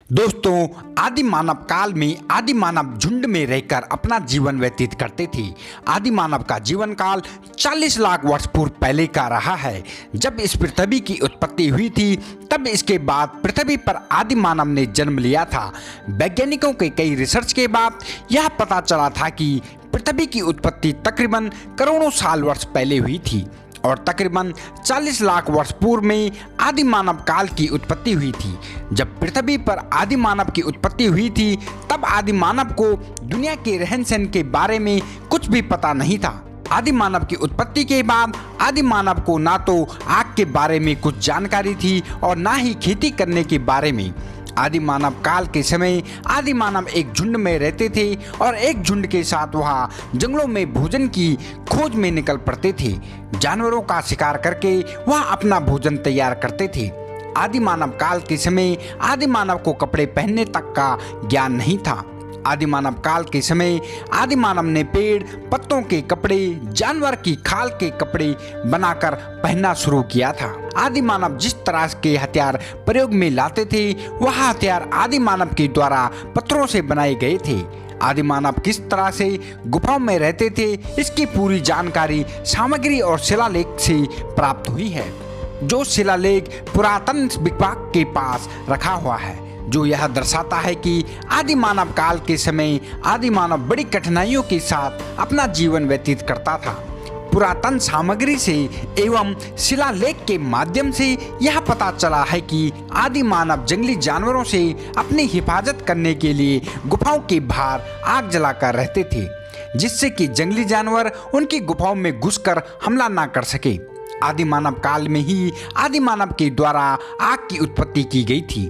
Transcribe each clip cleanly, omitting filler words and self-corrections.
दोस्तों, आदि मानव काल में आदि मानव झुंड में रहकर अपना जीवन व्यतीत करते थे। आदि मानव का जीवन काल 40 लाख वर्ष पूर्व पहले का रहा है। जब इस पृथ्वी की उत्पत्ति हुई थी तब इसके बाद पृथ्वी पर आदि मानव ने जन्म लिया था। वैज्ञानिकों के कई रिसर्च के बाद यह पता चला था कि पृथ्वी की उत्पत्ति तकरीबन करोड़ों साल वर्ष पहले हुई थी और तकरीबन 40 लाख वर्ष पूर्व में आदि मानव काल की उत्पत्ति हुई थी। जब पृथ्वी पर आदि मानव की उत्पत्ति हुई थी तब आदि मानव को दुनिया के रहन सहन के बारे में कुछ भी पता नहीं था। आदि मानव की उत्पत्ति के बाद आदि मानव को ना तो आग के बारे में कुछ जानकारी थी और ना ही खेती करने के बारे में। आदि मानव काल के समय आदि मानव एक झुंड में रहते थे और एक झुंड के साथ वह जंगलों में भोजन की खोज में निकल पड़ते थे। जानवरों का शिकार करके वह अपना भोजन तैयार करते थे। आदि मानव काल के समय आदि मानव को कपड़े पहनने तक का ज्ञान नहीं था। आदि मानव काल के समय आदि मानव ने पेड़ पत्तों के कपड़े, जानवर की खाल के कपड़े बनाकर पहनना शुरू किया था। आदि मानव जिस तरह के हथियार प्रयोग में लाते थे वह हथियार आदि मानव के द्वारा पत्थरों से बनाए गए थे। आदि मानव किस तरह से गुफाओं में रहते थे इसकी पूरी जानकारी सामग्री और शिलालेख से प्राप्त हुई है, जो शिलालेख पुरातन विभाग के पास रखा हुआ है, जो यह दर्शाता है कि आदि मानव काल के समय आदि मानव बड़ी कठिनाइयों के साथ अपना जीवन व्यतीत करता था। पुरातन सामग्री से एवं शिलालेख के माध्यम से यह पता चला है कि आदि मानव जंगली जानवरों से अपनी हिफाजत करने के लिए गुफाओं के बाहर आग जलाकर रहते थे, जिससे कि जंगली जानवर उनकी गुफाओं में घुसकर हमला ना कर सके। आदि मानव काल में ही आदि मानव के द्वारा आग की उत्पत्ति की गई थी।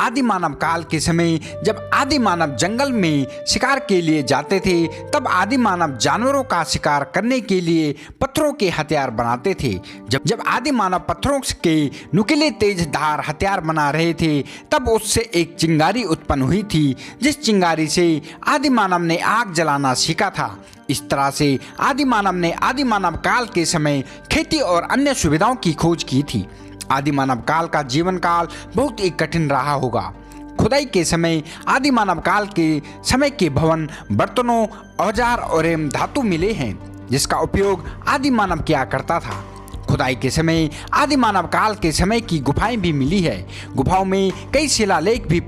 आदि मानव काल के समय जब आदि मानव जंगल में शिकार के लिए जाते थे तब आदि मानव जानवरों का शिकार करने के लिए पत्थरों के हथियार बनाते थे। जब आदि मानव पत्थरों के नुकीले तेज धार हथियार बना रहे थे तब उससे एक चिंगारी उत्पन्न हुई थी, जिस चिंगारी से आदि मानव ने आग जलाना सीखा था। इस तरह से आदि मानव ने आदि मानव काल के समय खेती और अन्य सुविधाओं की खोज की थी। आदि मानव काल का जीवन काल बहुत ही कठिन रहा होगा। खुदाई के समय आदि मानव काल के समय के भवन, बर्तनों, औजार और एवं धातु मिले हैं, जिसका उपयोग आदि मानव किया करता था। खुदाई के समय आदि मानव काल के समय की गुफाएं भी मिली है। गुफाओं में कई शिलालेख भी